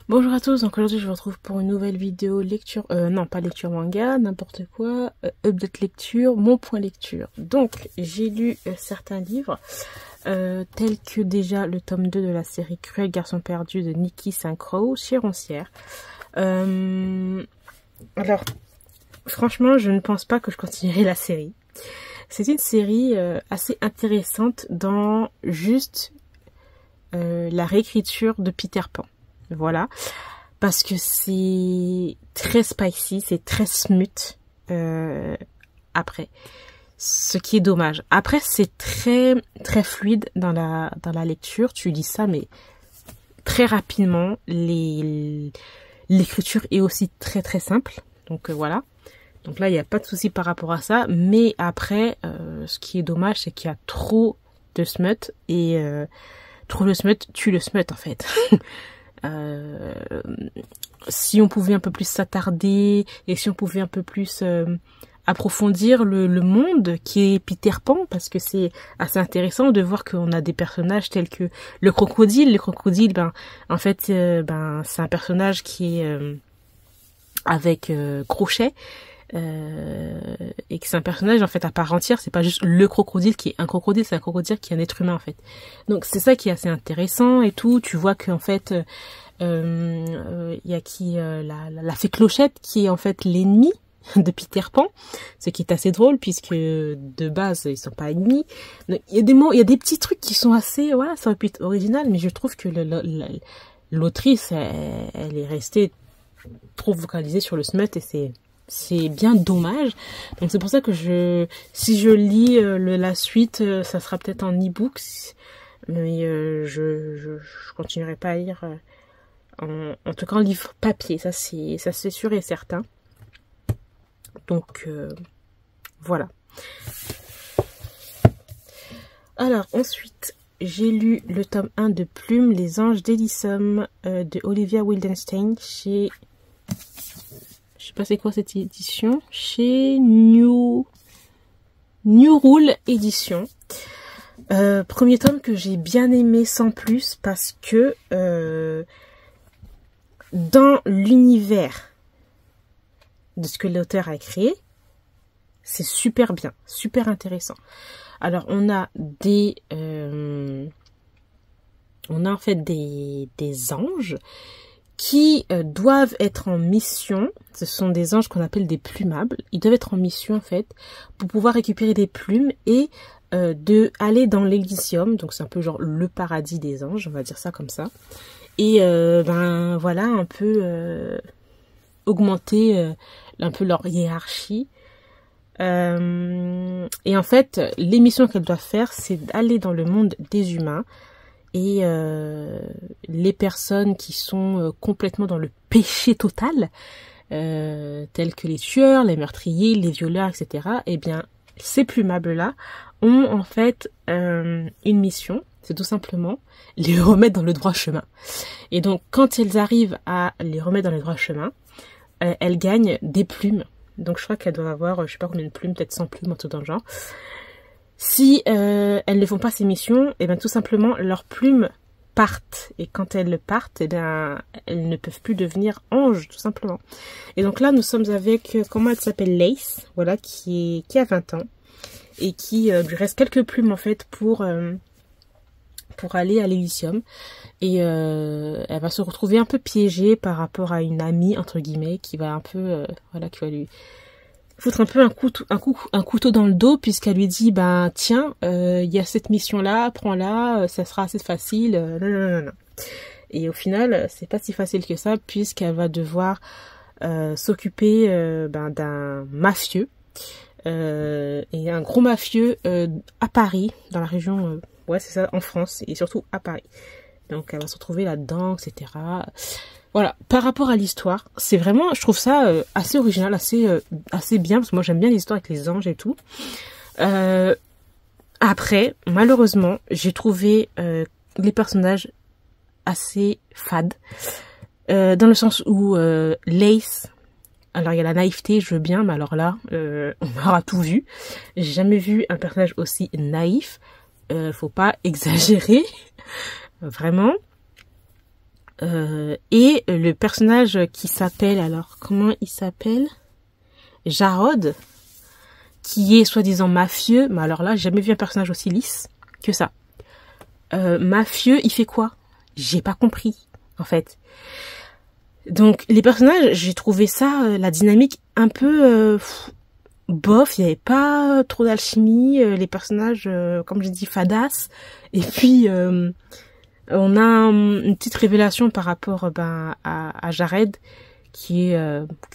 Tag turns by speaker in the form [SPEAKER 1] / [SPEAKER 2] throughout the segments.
[SPEAKER 1] Bonjour à tous, donc aujourd'hui je vous retrouve pour une nouvelle vidéo lecture, non pas lecture manga, n'importe quoi, update lecture, mon point lecture. Donc j'ai lu certains livres, tels que déjà le tome 2 de la série Cruel Garçon Perdu de Nikki Saint-Croix chez Roncière. Alors franchement je ne pense pas que je continuerai la série. C'est une série assez intéressante dans juste la réécriture de Peter Pan. Voilà, parce que c'est très spicy, c'est très smooth après, ce qui est dommage. Après, c'est très fluide dans la lecture, tu lis ça, mais très rapidement, l'écriture est aussi très simple, donc voilà. Donc là, il n'y a pas de souci par rapport à ça, mais après, ce qui est dommage, c'est qu'il y a trop de smut, et trop de smut tue le smut en fait. Si on pouvait un peu plus s'attarder et si on pouvait un peu plus approfondir le monde qui est Peter Pan, parce que c'est assez intéressant de voir qu'on a des personnages tels que le crocodile. Le crocodile, en fait, c'est un personnage qui est avec crochet. Et que c'est un personnage en fait à part entière, c'est pas juste le crocodile qui est un crocodile, c'est un crocodile qui est un être humain en fait. Donc c'est ça qui est assez intéressant et tout. Tu vois qu'en fait y a qui la fée Clochette qui est en fait l'ennemi de Peter Pan, ce qui est assez drôle puisque de base ils sont pas ennemis. Donc, il y a des mots, il y a des petits trucs qui sont assez, voilà, ça aurait pu être original, mais je trouve que l'autrice elle est restée trop focalisée sur le smut et c'est bien dommage. Donc c'est pour ça que si je lis la suite, ça sera peut-être en e-book, mais je continuerai pas à lire en tout cas en livre papier, ça c'est sûr et certain. Donc voilà. Alors ensuite j'ai lu le tome 1 de Plume, Les Anges d'Elyssum de Olivia Wildenstein chez, je sais pas c'est quoi cette édition, chez New Rule Édition. Premier tome que j'ai bien aimé sans plus parce que dans l'univers de ce que l'auteur a créé, c'est super bien, super intéressant. Alors on a en fait des anges qui doivent être en mission. Ce sont des anges qu'on appelle des plumables. Ils doivent être en mission en fait pour pouvoir récupérer des plumes et de aller dans l'Elysium. Donc c'est un peu genre le paradis des anges, on va dire ça comme ça. Et voilà, un peu augmenter un peu leur hiérarchie. Et en fait, les missions qu'elles doivent faire, c'est d'aller dans le monde des humains. Et les personnes qui sont complètement dans le péché total, tels que les tueurs, les meurtriers, les violeurs, etc., eh bien, ces plumables-là ont en fait une mission, c'est tout simplement les remettre dans le droit chemin. Et donc, quand elles arrivent à les remettre dans le droit chemin, elles gagnent des plumes. Donc, je crois qu'elles doivent avoir, je sais pas combien de plumes, peut-être 100 plumes, en tout dans le genre. Si elles ne font pas ces missions, et bien tout simplement leurs plumes partent. Et quand elles partent, et bien elles ne peuvent plus devenir anges, tout simplement. Et donc là, nous sommes avec, comment elle s'appelle, Lace, voilà, qui a 20 ans. Et qui lui reste quelques plumes en fait pour aller à l'Elysium. Et elle va se retrouver un peu piégée par rapport à une amie, entre guillemets, qui va un peu, voilà, qui va lui foutre un peu un couteau dans le dos, puisqu'elle lui dit, tiens, il y a cette mission-là, prends-la, ça sera assez facile, non. Et au final, c'est pas si facile que ça, puisqu'elle va devoir s'occuper d'un mafieux, et un gros mafieux à Paris, dans la région, ouais c'est ça, en France, et surtout à Paris. Donc elle va se retrouver là-dedans, etc. Voilà, par rapport à l'histoire, c'est vraiment, je trouve ça assez original, assez bien, parce que moi j'aime bien l'histoire avec les anges et tout. Après, malheureusement, j'ai trouvé les personnages assez fades, dans le sens où Lace, alors il y a la naïveté, je veux bien, mais alors là, on aura tout vu. J'ai jamais vu un personnage aussi naïf, faut pas exagérer, vraiment. Et le personnage qui s'appelle, alors comment il s'appelle, Jarod, qui est soi-disant mafieux, mais alors là j'ai jamais vu un personnage aussi lisse que ça. Mafieux, il fait quoi? J'ai pas compris en fait. Donc les personnages, j'ai trouvé ça, la dynamique un peu bof, il n'y avait pas trop d'alchimie, les personnages, comme j'ai dit, fadas. Et puis on a une petite révélation par rapport à Jared qui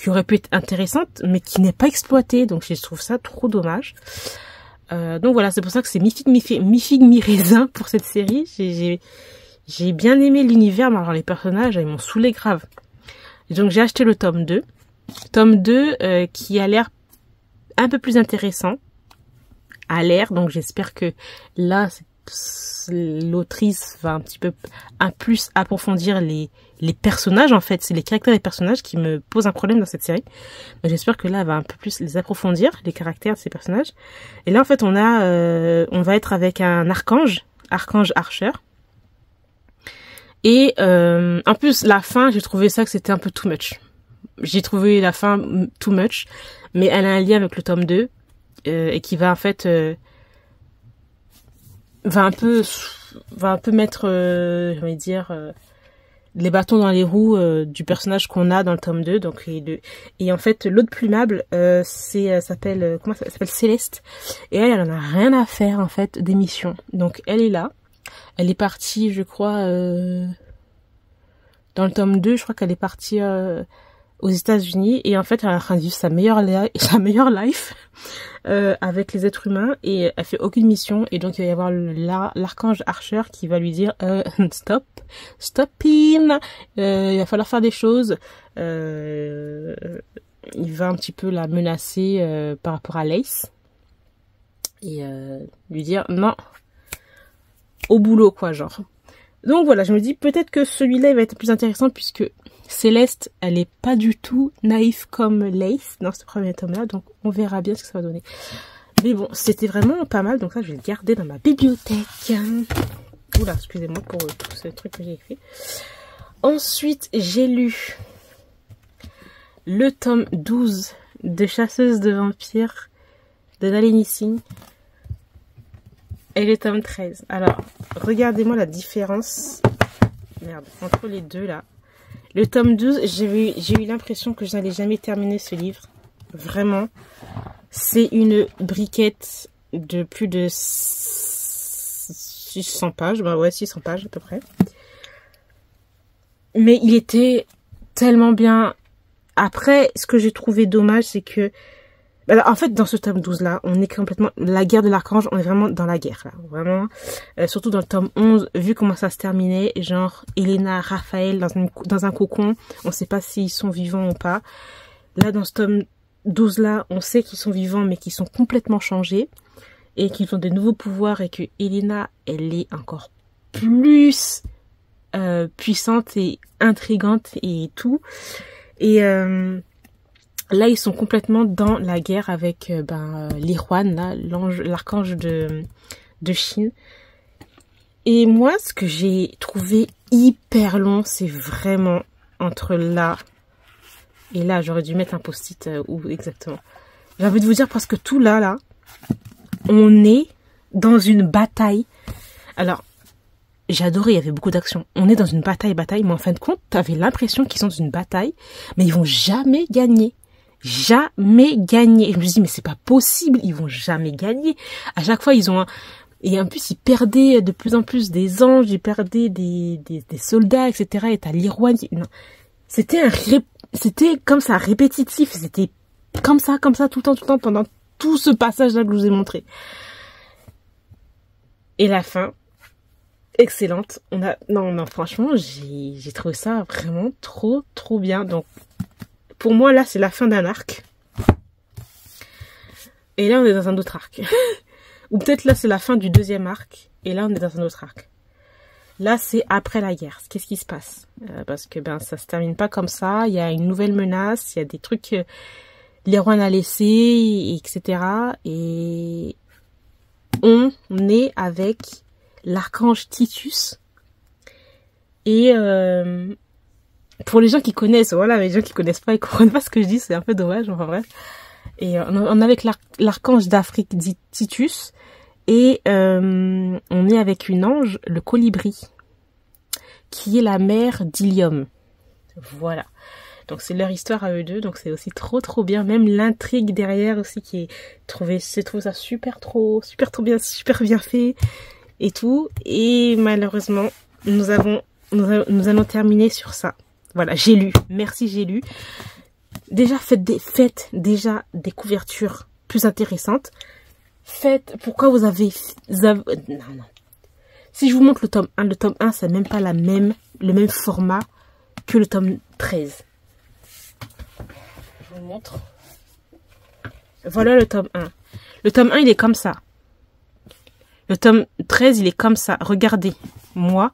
[SPEAKER 1] aurait pu être intéressante, mais qui n'est pas exploitée. Donc je trouve ça trop dommage. Donc voilà, c'est pour ça que c'est mi-figue, mi-raisin pour cette série. J'ai bien aimé l'univers, mais alors les personnages, ils m'ont saoulé grave. Et donc j'ai acheté le tome 2. Tome 2 qui a l'air un peu plus intéressant. A l'air, donc j'espère que là, l'autrice va un plus approfondir les personnages en fait. C'est les caractères des personnages qui me posent un problème dans cette série. Mais j'espère que là, elle va un peu plus les approfondir, les caractères de ces personnages. Et là, en fait, on va être avec un archange Archer. Et en plus, la fin, j'ai trouvé ça que c'était un peu too much. J'ai trouvé la fin too much, mais elle a un lien avec le tome 2 et qui va en fait va un peu mettre, je vais dire, les bâtons dans les roues du personnage qu'on a dans le tome 2. Donc et en fait l'autre plumable s'appelle Céleste, et elle en a rien à faire en fait des missions. Donc elle est là. Elle est partie, je crois, dans le tome 2, je crois qu'elle est partie aux États-Unis, et en fait elle est en train de vivre sa meilleure life avec les êtres humains, et elle fait aucune mission. Et donc il va y avoir l'archange Archer qui va lui dire stop in, il va falloir faire des choses. Il va un petit peu la menacer par rapport à Lace et lui dire non, au boulot quoi, genre. Donc voilà, je me dis peut-être que celui-là il va être plus intéressant, puisque Céleste, elle est pas du tout naïve comme Lace dans ce premier tome-là, donc on verra bien ce que ça va donner. Mais bon, c'était vraiment pas mal, donc ça je vais le garder dans ma bibliothèque. Oula, excusez-moi pour tous ces trucs que j'ai fait. Ensuite, j'ai lu le tome 12 de Chasseuse de vampires de Nalini Singh et le tome 13. Alors, regardez-moi la différence entre les deux là. Le tome 12, j'ai eu l'impression que je n'allais jamais terminer ce livre. Vraiment. C'est une briquette de plus de 600 pages. Bah ouais, 600 pages à peu près. Mais il était tellement bien. Après, ce que j'ai trouvé dommage, c'est que... Alors, en fait, dans ce tome 12 là, on est complètement... La guerre de l'archange, on est vraiment dans la guerre là. Vraiment. Surtout dans le tome 11, vu comment ça se terminait. Genre, Elena, Raphaël dans un cocon. On sait pas s'ils sont vivants ou pas. Là, dans ce tome 12 là, on sait qu'ils sont vivants, mais qu'ils sont complètement changés. Et qu'ils ont de nouveaux pouvoirs, et que Elena, elle est encore plus puissante et intrigante et tout. Et... là, ils sont complètement dans la guerre avec l'Irwan, là, l'archange de Chine. Et moi, ce que j'ai trouvé hyper long, c'est vraiment entre là et là. J'aurais dû mettre un post-it où exactement. J'ai envie de vous dire, parce que tout là, on est dans une bataille. Alors, j'ai adoré, il y avait beaucoup d'action. On est dans une bataille, mais en fin de compte, t'avais l'impression qu'ils sont dans une bataille, mais ils vont jamais gagner. Jamais gagner. Et je me dis, mais c'est pas possible, ils vont jamais gagner. À chaque fois, ils ont et en plus, ils perdaient de plus en plus des anges, ils perdaient des soldats, etc. Et t'as l'Irwan. C'était comme ça, répétitif. C'était comme ça, tout le temps, pendant tout ce passage-là que je vous ai montré. Et la fin, excellente. Non, franchement, j'ai trouvé ça vraiment trop bien. Donc, pour moi, là, c'est la fin d'un arc. Et là, on est dans un autre arc. Ou peut-être là, c'est la fin du deuxième arc. Et là, on est dans un autre arc. Là, c'est après la guerre. Qu'est-ce qui se passe? Parce que ça se termine pas comme ça. Il y a une nouvelle menace. Il y a des trucs que l'Irwan a laissés, etc. Et on est avec l'archange Titus. Et pour les gens qui connaissent, voilà, les gens qui connaissent pas, ils comprennent pas ce que je dis, c'est un peu dommage, enfin bref. Et on est avec l'archange d'Afrique dit Titus, et on est avec une ange, le colibri, qui est la mère d'Ilium. Voilà. Donc c'est leur histoire à eux deux, donc c'est aussi trop bien, même l'intrigue derrière aussi qui est j'ai trouvé ça super bien fait et tout. Et malheureusement, nous allons terminer sur ça. Voilà, j'ai lu. Merci, j'ai lu. Déjà faites déjà des couvertures plus intéressantes. Pourquoi vous avez non. Si je vous montre le tome 1, c'est même pas le même format que le tome 13. Je vous montre. Voilà le tome 1. Le tome 1, il est comme ça. Le tome 13, il est comme ça. Regardez, moi,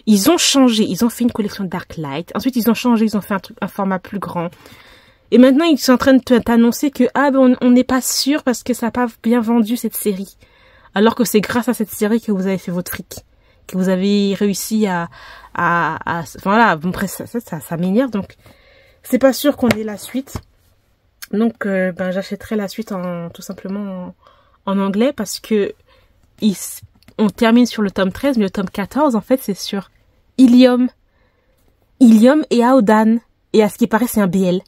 [SPEAKER 1] ils ont changé. Ils ont fait une collection Darklight. Ensuite, ils ont changé. Ils ont fait un format plus grand. Et maintenant, ils sont en train de t'annoncer que on n'est pas sûr parce que ça n'a pas bien vendu cette série. Alors que c'est grâce à cette série que vous avez fait votre fric. Que vous avez réussi voilà, après, ça m'énerve. Donc, c'est pas sûr qu'on ait la suite. Donc, j'achèterai la suite tout simplement en anglais parce que on termine sur le tome 13, mais le tome 14, en fait, c'est sur Ilium et Aodan. Et à ce qui paraît, c'est un BL.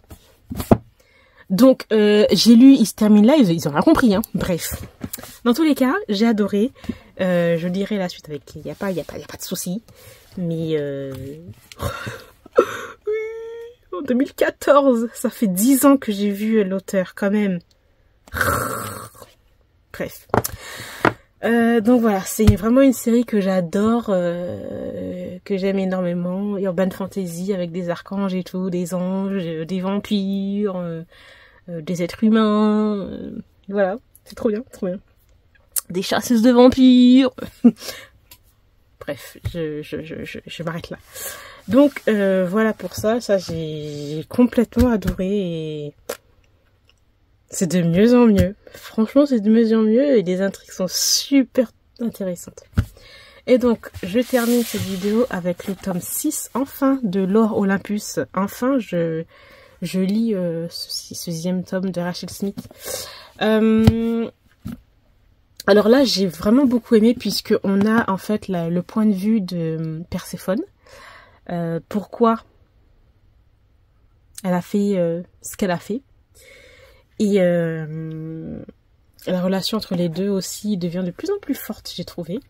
[SPEAKER 1] Donc, j'ai lu, il se termine là, ils ont rien compris, hein. Bref. Dans tous les cas, j'ai adoré. Je lirai la suite avec, il y a pas de souci. Mais, en 2014, ça fait 10 ans que j'ai vu l'auteur, quand même. Bref. Donc voilà, c'est vraiment une série que j'adore, que j'aime énormément. Urban Fantasy avec des archanges et tout, des anges, des vampires, des êtres humains. Voilà, c'est trop bien, trop bien. Des chasseuses de vampires. Bref, je m'arrête là. Donc voilà pour ça, j'ai complètement adoré et c'est de mieux en mieux. Franchement, c'est de mieux en mieux et les intrigues sont super intéressantes. Et donc, je termine cette vidéo avec le tome 6, enfin, de Lore Olympus. Enfin, je lis ce 6e tome de Rachel Smith. Alors là, j'ai vraiment beaucoup aimé puisque on a en fait le point de vue de Perséphone. Pourquoi elle a fait ce qu'elle a fait. Et la relation entre les deux aussi devient de plus en plus forte, j'ai trouvé.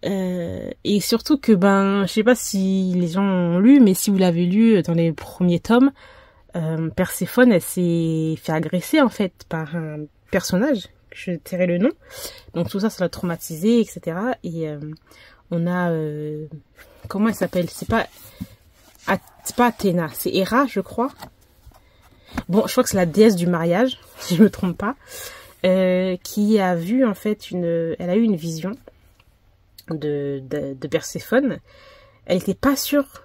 [SPEAKER 1] Et surtout que, je sais pas si les gens ont lu, mais si vous l'avez lu dans les premiers tomes, Perséphone, elle s'est fait agresser, en fait, par un personnage, je tairai le nom. Donc tout ça, ça l'a traumatisé, etc. Et on a... comment elle s'appelle? C'est pas Athéna, c'est Héra, je crois. Bon, je crois que c'est la déesse du mariage, si je me trompe pas, qui a vu en fait elle a eu une vision de Perséphone. Elle n'était pas sûre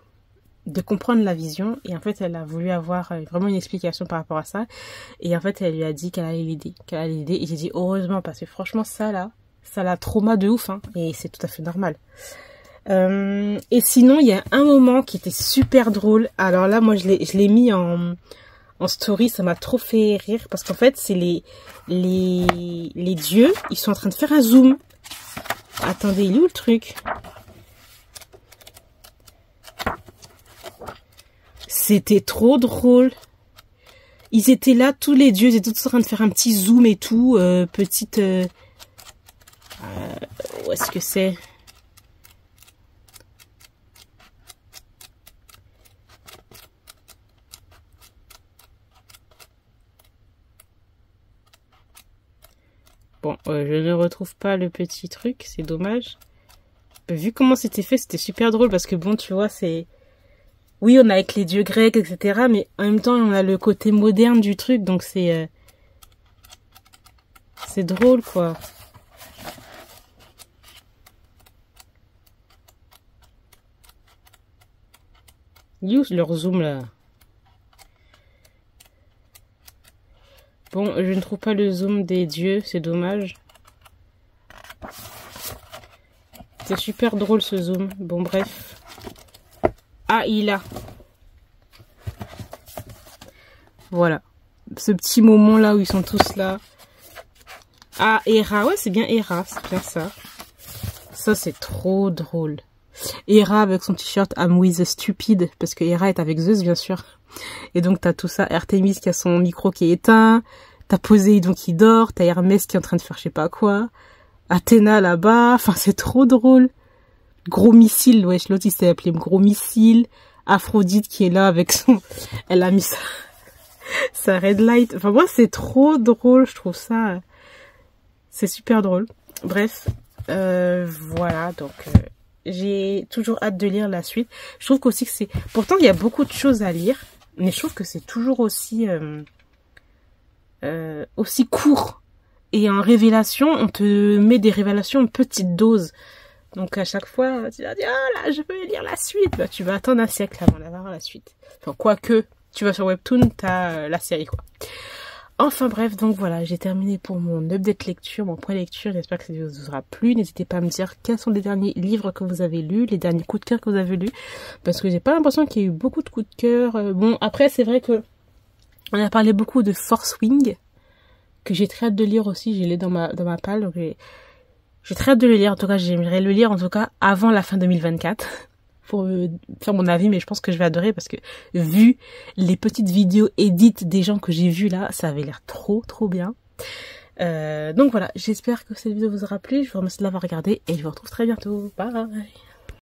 [SPEAKER 1] de comprendre la vision et en fait elle a voulu avoir vraiment une explication par rapport à ça et en fait elle lui a dit qu'elle allait l'aider, et j'ai dit heureusement parce que franchement ça l'a trauma de ouf, hein, et c'est tout à fait normal. Et sinon il y a un moment qui était super drôle. Alors là moi je l'ai mis en story, ça m'a trop fait rire parce qu'en fait c'est les dieux, ils sont en train de faire un zoom. Attendez, il est où le truc? C'était trop drôle. Ils étaient là, tous les dieux, ils étaient tous en train de faire un petit zoom et tout, petite... où est-ce que c'est? Bon, je ne retrouve pas le petit truc, c'est dommage. Vu comment c'était fait, c'était super drôle parce que bon, tu vois, c'est... Oui, on a avec les dieux grecs, etc. Mais en même temps, on a le côté moderne du truc, donc c'est drôle, quoi. Use leur zoom, là. Bon, je ne trouve pas le zoom des dieux, c'est dommage. C'est super drôle ce zoom. Bon, bref. Ah, il a. Voilà. Ce petit moment là où ils sont tous là. Ah, Hera. Ouais, c'est bien Hera. C'est bien ça. Ça, c'est trop drôle. Hera avec son t-shirt I'm with the stupid. Parce que Hera est avec Zeus, bien sûr. Et donc, t'as tout ça. Artemis qui a son micro qui est éteint. T'as Poséidon qui dort. T'as Hermès qui est en train de faire je sais pas quoi. Athéna là-bas. Enfin, c'est trop drôle. Gros missile. Wesh, l'autre, il s'est appelé Gros missile. Aphrodite qui est là avec son... Elle a mis sa red light. Enfin, moi, c'est trop drôle. Je trouve ça... C'est super drôle. Bref, voilà. Donc, j'ai toujours hâte de lire la suite. Je trouve qu'aussi que c'est... Pourtant, il y a beaucoup de choses à lire. Mais je trouve que c'est toujours aussi court. Et en révélation, on te met des révélations en petite dose. Donc, à chaque fois, tu vas dire, ah là, je veux lire la suite. Bah, tu vas attendre un siècle avant d'avoir la suite. Enfin, quoique, tu vas sur Webtoon, t'as la série, quoi. Enfin bref, donc voilà, j'ai terminé pour mon update lecture, mon point lecture. J'espère que ça vous aura plu. N'hésitez pas à me dire quels sont les derniers livres que vous avez lus, les derniers coups de cœur que vous avez lus. Parce que j'ai pas l'impression qu'il y ait eu beaucoup de coups de cœur. Bon, après, c'est vrai que on a parlé beaucoup de Force Wing, que j'ai très hâte de lire aussi. J'ai lu dans ma palle, donc j'ai très hâte de le lire. En tout cas, j'aimerais le lire, en tout cas, avant la fin 2024. Pour faire mon avis, mais je pense que je vais adorer parce que vu les petites vidéos édites des gens que j'ai vues là, ça avait l'air trop bien. Donc voilà, j'espère que cette vidéo vous aura plu. Je vous remercie de l'avoir regardé et je vous retrouve très bientôt. Bye.